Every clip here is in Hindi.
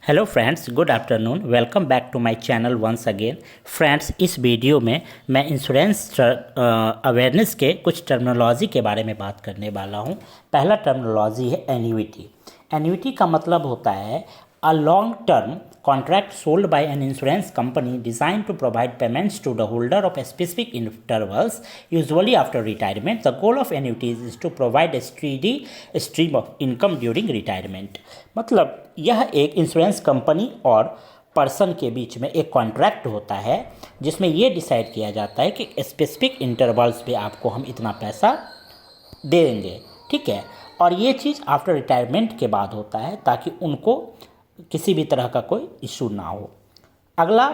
Hello friends, good afternoon. Welcome back to my channel once again. Friends, इस वीडियो में मैं इंश्योरेंस अवेयरनेस के कुछ टर्मिनोलॉजी के बारे में बात करने वाला हूं। पहला टर्मिनोलॉजी है एन्युइटी। एन्युइटी का मतलब होता है a long term contract sold by an insurance company designed to provide payments to the holder of specific intervals, usually after retirement. The goal of annuities is to provide a steady stream of income during retirement. मतलब यह एक इंश्योरेंस कंपनी और पर्सन के बीच में एक कॉन्ट्रैक्ट होता है जिसमें ये डिसाइड किया जाता है कि स्पेसिफिक इंटरवल्स पे आपको हम इतना पैसा देंगे, ठीक है। और ये चीज़ आफ्टर रिटायरमेंट के बाद होता है ताकि उनको किसी भी तरह का कोई इशू ना हो। अगला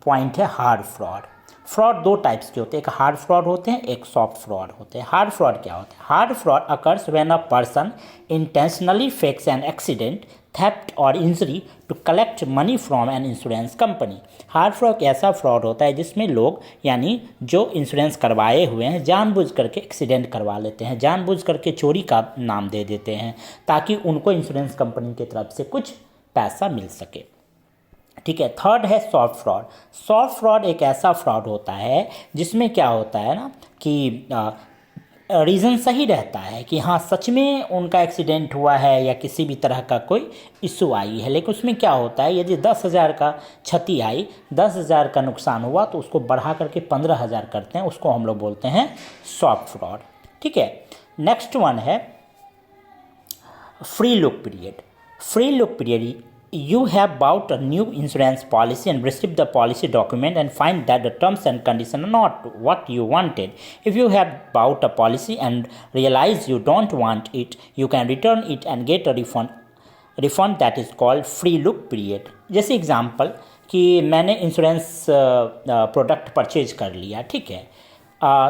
पॉइंट है हार्ड फ्रॉड। फ्रॉड दो टाइप्स के होते हैं, एक हार्ड फ्रॉड होते हैं, एक सॉफ्ट फ्रॉड होते हैं। हार्ड फ्रॉड क्या होता है? Hard fraud occurs when a person intentionally fakes an accident, theft और injury to collect money from an insurance company. Hard fraud एक ऐसा फ्रॉड होता है जिसमें लोग यानी जो इंश्योरेंस करवाए हुए हैं जानबूझ करके एक्सीडेंट करवा लेते हैं, जानबूझ करके चोरी का नाम दे देते हैं ताकि उनको इंश्योरेंस कंपनी की तरफ से कुछ पैसा मिल सके, ठीक है। थर्ड है सॉफ्ट फ्रॉड। सॉफ्ट फ्रॉड एक ऐसा फ्रॉड होता है जिसमें क्या होता है ना कि रीज़न सही रहता है कि हाँ सच में उनका एक्सीडेंट हुआ है या किसी भी तरह का कोई इशू आई है, लेकिन उसमें क्या होता है यदि 10,000 का क्षति आई, 10,000 का नुकसान हुआ तो उसको बढ़ा करके 15,000 करते हैं, उसको हम लोग बोलते हैं सॉफ्ट फ्रॉड, ठीक है। नेक्स्ट वन है free look period. Free look period, you have bought a new insurance policy and received the policy document and find that the terms and conditions are not what you wanted. If you have bought a policy and realize you don't want it, you can return it and get a refund that is called free look period. जैसे एग्जाम्पल कि मैंने इंश्योरेंस प्रोडक्ट परचेज कर लिया, ठीक है।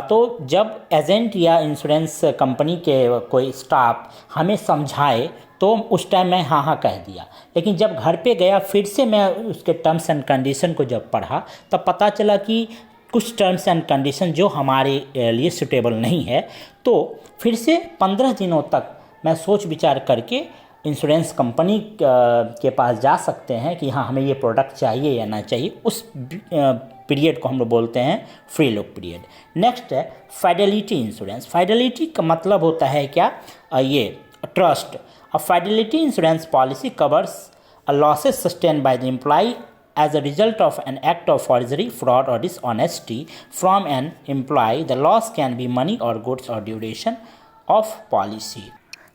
तो जब एजेंट या इंश्योरेंस कंपनी के कोई स्टाफ हमें समझाए तो उस टाइम मैं हाँ हाँ कह दिया, लेकिन जब घर पे गया फिर से मैं उसके टर्म्स एंड कंडीशन को जब पढ़ा तब पता चला कि कुछ टर्म्स एंड कंडीशन जो हमारे लिए सूटेबल नहीं है। तो फिर से 15 दिनों तक मैं सोच विचार करके इंश्योरेंस कंपनी के पास जा सकते हैं कि हाँ हमें ये प्रोडक्ट चाहिए या ना चाहिए। उस पीरियड को हम लोग बोलते हैं फ्री लुक पीरियड। नेक्स्ट है फाइडेलिटी इंश्योरेंस। फाइडेलिटी का मतलब होता है क्या? ये trust. A fidelity insurance policy covers a losses sustained by the employee as a result of an act of forgery, fraud or dishonesty from an employee. The loss can be money or goods or duration of policy,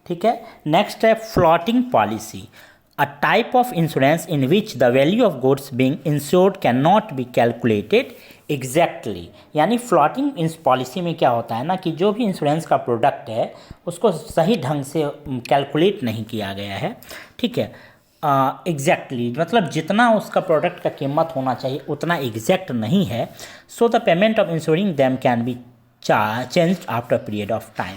ठीक है। नेक्स्ट है floating policy. A type of insurance in which the value of goods being insured cannot be calculated exactly. यानी फ्लोटिंग इस पॉलिसी में क्या होता है ना कि जो भी इंश्योरेंस का प्रोडक्ट है उसको सही ढंग से कैलकुलेट नहीं किया गया है, ठीक है। एग्जैक्टली मतलब जितना उसका प्रोडक्ट का कीमत होना चाहिए उतना एग्जैक्ट नहीं है। So the payment of ensuring them can be changed after period of time,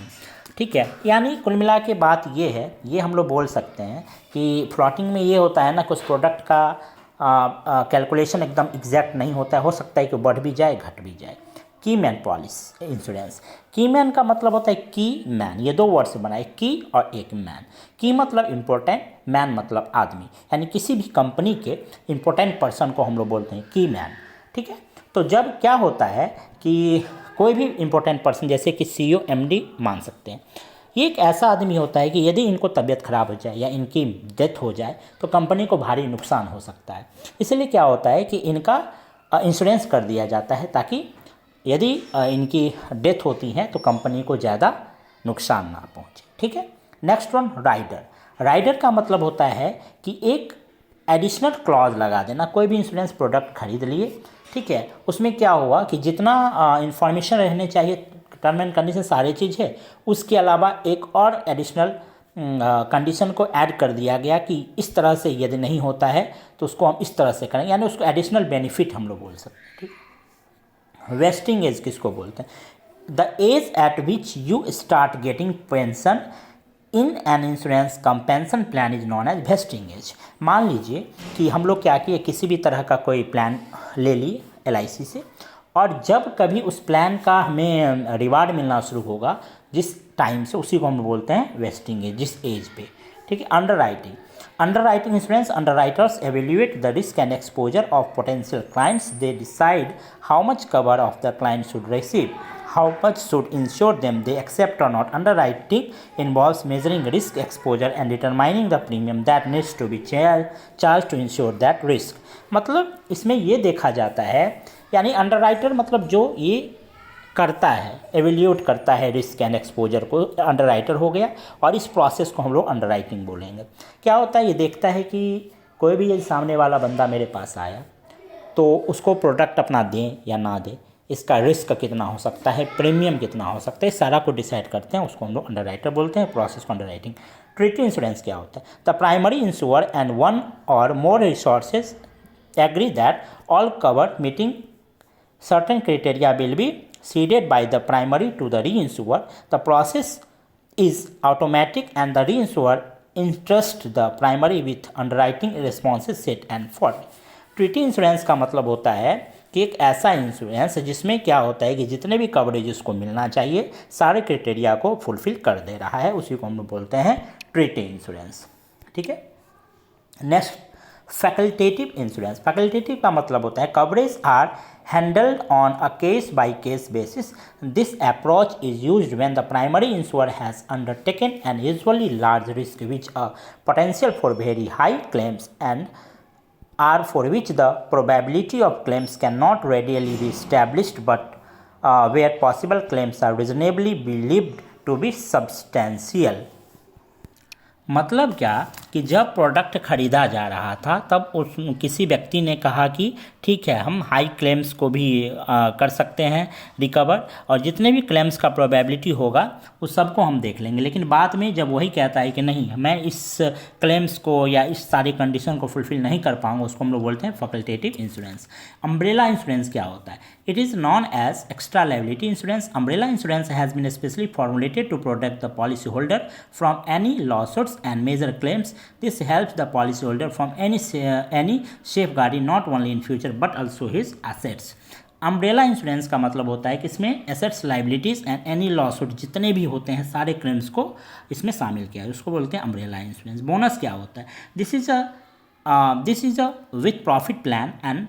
ठीक है। यानी कुल मिला के बात ये है, ये हम लोग बोल सकते हैं कि फ्लॉटिंग में ये होता है ना कुछ प्रोडक्ट का कैलकुलेशन एकदम एग्जैक्ट नहीं होता है, हो सकता है कि बढ़ भी जाए घट भी जाए। की मैन पॉलिसी इंश्योरेंस। की मैन का मतलब होता है की मैन, ये दो वर्ड से बना है, की और एक मैन। की मतलब इम्पोर्टेंट, मैन मतलब आदमी, यानी किसी भी कंपनी के इम्पोर्टेंट पर्सन को हम लोग बोलते हैं की मैन, ठीक है। तो जब क्या होता है कि कोई भी इम्पोर्टेंट पर्सन जैसे कि CEO MD मान सकते हैं, ये एक ऐसा आदमी होता है कि यदि इनको तबीयत खराब हो जाए या इनकी डेथ हो जाए तो कंपनी को भारी नुकसान हो सकता है। इसलिए क्या होता है कि इनका इंश्योरेंस कर दिया जाता है ताकि यदि इनकी डेथ होती है तो कंपनी को ज़्यादा नुकसान ना पहुँचे, ठीक है। Next one rider. राइडर का मतलब होता है कि एक एडिशनल क्लॉज लगा देना। कोई भी इंश्योरेंस प्रोडक्ट खरीद लिए, ठीक है, उसमें क्या हुआ कि जितना इंफॉर्मेशन रहने चाहिए टर्म एंड कंडीशन सारी चीज़ है, उसके अलावा एक और एडिशनल कंडीशन को ऐड कर दिया गया कि इस तरह से यदि नहीं होता है तो उसको हम इस तरह से करें, यानी उसको एडिशनल बेनिफिट हम लोग बोल सकते हैं, ठीक। वेस्टिंग एज किसको बोलते हैं? The age at which you start getting pension in an insurance compensation plan is known as vesting age. मान लीजिए कि हम लोग क्या किए, किसी भी तरह का कोई प्लान ले लिए LIC से, और जब कभी उस प्लान का हमें रिवार्ड मिलना शुरू होगा जिस टाइम से, उसी को हम बोलते हैं वेस्टिंग एज, जिस एज पे, ठीक है। Under writing Underwriting insurance, underwriters evaluate the risk and exposure of potential clients. They decide how much cover of the client should receive, how much should insure them, they accept or not. Underwriting involves measuring risk exposure and determining the premium that needs to be charged to insure that risk. मतलब इसमें ये देखा जाता है, यानी अंडरराइटर मतलब जो ये करता है, एवेल्यूट करता है रिस्क एंड एक्सपोजर को, अंडरराइटर हो गया। और इस प्रोसेस को हम लोग अंडरराइटिंग बोलेंगे। क्या होता है, ये देखता है कि कोई भी ये सामने वाला बंदा मेरे पास आया तो उसको प्रोडक्ट अपना दें या ना दें, इसका रिस्क कितना हो सकता है, प्रीमियम कितना हो सकता है, सारा को डिसाइड करते हैं, उसको हम लोग अंडरराइटर बोलते हैं। प्रोसेस को अंडरराइटिंग। ट्रीटी इंश्योरेंस क्या होता है? The primary insure and one or more resources agree that all cover meeting certain criteria will be ceded by the primary to the reinsurer. The process is automatic and the reinsurer entrusts the primary with underwriting responses set and forth. Treaty insurance का मतलब होता है कि एक ऐसा इंश्योरेंस जिसमें क्या होता है कि जितने भी कवरेज उसको मिलना चाहिए सारे क्राइटेरिया को फुलफिल कर दे रहा है, उसी को हम लोग बोलते हैं ट्रीटी इंश्योरेंस। ठीक है। Next, facultative insurance. फैकल्टेटिव का मतलब होता है coverage are handled on a case-by-case basis. This approach is used when the primary insurer has undertaken an usually large risk which a potential for very high claims and are for which the probability of claims cannot readily be established, but where possible claims are reasonably believed to be substantial. मतलब क्या कि जब प्रोडक्ट ख़रीदा जा रहा था तब उस किसी व्यक्ति ने कहा कि ठीक है हम हाई क्लेम्स को भी कर सकते हैं रिकवर, और जितने भी क्लेम्स का प्रोबेबिलिटी होगा उस सबको हम देख लेंगे। लेकिन बाद में जब वही कहता है कि नहीं मैं इस क्लेम्स को या इस सारी कंडीशन को फुलफिल नहीं कर पाऊंगा, उसको हम लोग बोलते हैं फैकल्टेटिव इंश्योरेंस। अम्ब्रेला इंश्योरेंस क्या होता है? It is known as extra liability insurance. Umbrella insurance has been specially formulated to protect the policy holder from any lawsuits and major claims. This helps the policyholder from any safeguarding not only in future but also his assets. Umbrella insurance का मतलब होता है कि इसमें assets, liabilities and any lawsuit जितने भी होते हैं सारे क्लेम्स को इसमें शामिल किया है, उसको बोलते हैं अम्ब्रेला इंश्योरेंस। बोनस क्या होता है? This is a with profit plan and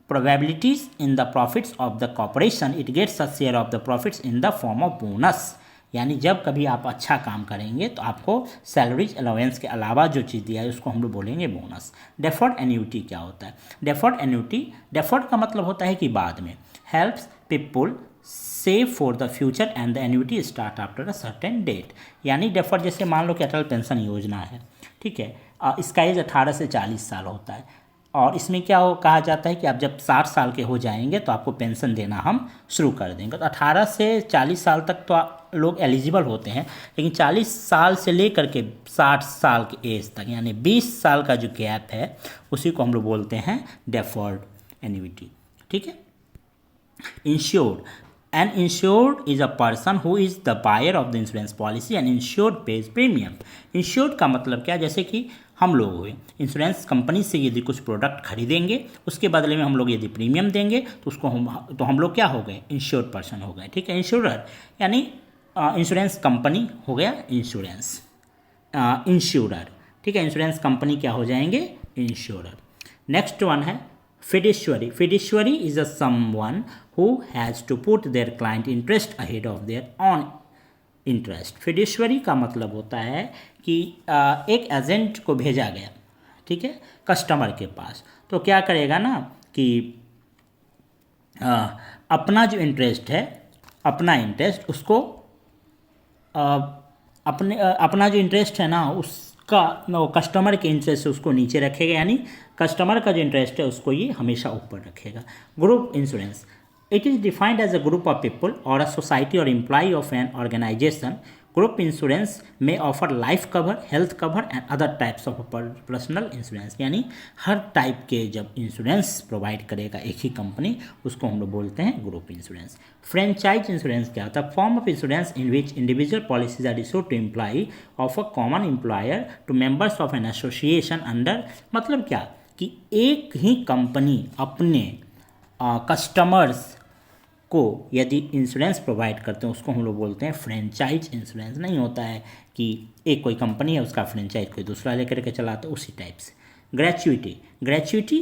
probabilities in the profits of the corporation, it gets a share of the profits in the form of bonus. यानी जब कभी आप अच्छा काम करेंगे तो आपको सैलरीज अलाउंस के अलावा जो चीज़ दिया है उसको हम लोग बोलेंगे बोनस। डेफर्ड एन्युटी क्या होता है? डेफर्ड का मतलब होता है कि बाद में, helps people save for the future and the annuity start after a certain date. यानी डेफर्ड, जैसे मान लो कि अटल पेंशन योजना है, ठीक है, इसका एज 18 से 40 साल होता है, और इसमें क्या कहा जाता है कि आप जब 60 साल के हो जाएंगे तो आपको पेंशन देना हम शुरू कर देंगे। तो 18 से 40 साल तक तो लोग एलिजिबल होते हैं, लेकिन 40 साल से लेकर के 60 साल की एज तक यानी 20 साल का जो गैप है उसी को हम लोग बोलते हैं डेफर्ड एन्युटी। ठीक है। Insured, an insured is a person who is the buyer of the insurance policy and insured pays premium. Insured का मतलब क्या? जैसे कि हम लोग हुए इंश्योरेंस कंपनी से यदि कुछ प्रोडक्ट खरीदेंगे उसके बदले में हम लोग यदि प्रीमियम देंगे तो उसको हम लोग क्या हो गए? इंश्योर्ड पर्सन हो गए। ठीक है। इंश्योरर यानी इंश्योरेंस कंपनी हो गया इंश्योरेंस इंश्योरर। ठीक है। इंश्योरेंस कंपनी क्या हो जाएंगे? इंश्योरर। नेक्स्ट वन है fiduciary. Fiduciary is a someone who has to put their client interest ahead of their own interest. Fiduciary का मतलब होता है कि एक एजेंट को भेजा गया, ठीक है, कस्टमर के पास, तो क्या करेगा ना कि अपना जो इंटरेस्ट है, अपना इंटरेस्ट उसको अपना जो इंटरेस्ट है ना उसका कस्टमर के इंटरेस्ट से उसको नीचे रखेगा, यानी कस्टमर का जो इंटरेस्ट है उसको ये हमेशा ऊपर रखेगा। Group insurance, it is defined as a group of people or a society or employee of an organization. Group insurance may offer life cover, health cover and other types of personal insurance. यानी हर टाइप के जब इंश्योरेंस प्रोवाइड करेगा एक ही कंपनी उसको हम लोग बोलते हैं ग्रुप इंश्योरेंस। फ्रेंचाइज इंश्योरेंस क्या होता है? Form of insurance in which individual policies are issued to employee of a common employer to members of an association under. मतलब क्या कि एक ही कंपनी अपने कस्टमर्स को यदि इंश्योरेंस प्रोवाइड करते हैं उसको हम लोग बोलते हैं फ्रेंचाइज इंश्योरेंस। नहीं होता है कि एक कोई कंपनी है उसका फ्रेंचाइज कोई दूसरा लेकर के चलाता है, उसी टाइप से। ग्रेच्युइटी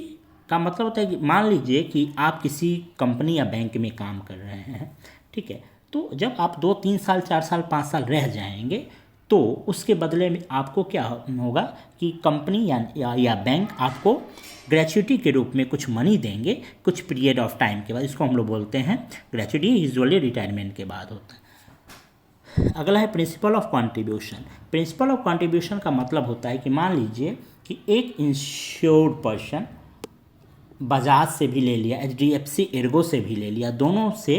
का मतलब होता है कि मान लीजिए कि आप किसी कंपनी या बैंक में काम कर रहे हैं, ठीक है, तो जब आप 2-3 साल 4 साल 5 साल रह जाएंगे तो उसके बदले में आपको क्या होगा कि कंपनी या बैंक आपको ग्रेच्युइटी के रूप में कुछ मनी देंगे कुछ पीरियड ऑफ टाइम के बाद। इसको हम लोग बोलते हैं ग्रेच्युइटी, यूजुअली रिटायरमेंट के बाद होता है। अगला है principle of contribution. Principle of contribution का मतलब होता है कि मान लीजिए कि एक इंश्योर्ड पर्सन बजाज से भी ले लिया, HDFC एर्गो से भी ले लिया, दोनों से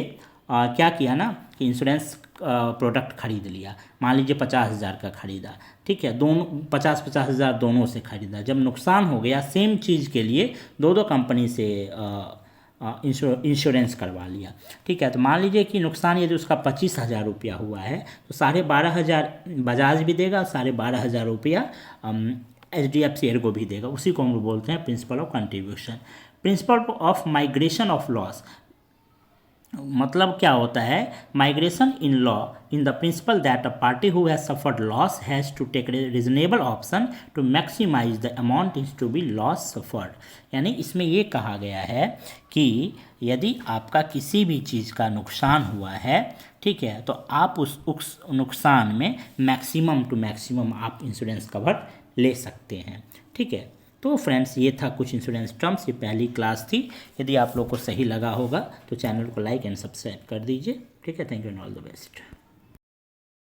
क्या किया ना कि इंश्योरेंस प्रोडक्ट खरीद लिया। मान लीजिए 50,000 का खरीदा, ठीक है, दोनों 50-50 हज़ार दोनों से खरीदा। जब नुकसान हो गया सेम चीज़ के लिए दो कंपनी से इंश्योरेंस करवा लिया, ठीक है, तो मान लीजिए कि नुकसान यदि उसका 25,000 रुपया हुआ है तो 12,500 बजाज भी देगा, 12,500 रुपया HDFC एर्गो भी देगा। उसी को हम लोग बोलते हैं principle of contribution. Principle of migration of loss मतलब क्या होता है, migration in law in the principle that a party who has suffered loss has to take reasonable option to maximise the amount is to be loss suffered. यानी इसमें ये कहा गया है कि यदि आपका किसी भी चीज़ का नुकसान हुआ है, ठीक है, तो आप उस नुकसान में मैक्सिमम टू मैक्सिमम आप इंश्योरेंस कवर ले सकते हैं, ठीक है। तो फ्रेंड्स ये था कुछ इंश्योरेंस टर्म्स, ये पहली क्लास थी। यदि आप लोग को सही लगा होगा तो चैनल को लाइक एंड सब्सक्राइब कर दीजिए, ठीक है। Thank you and all the best.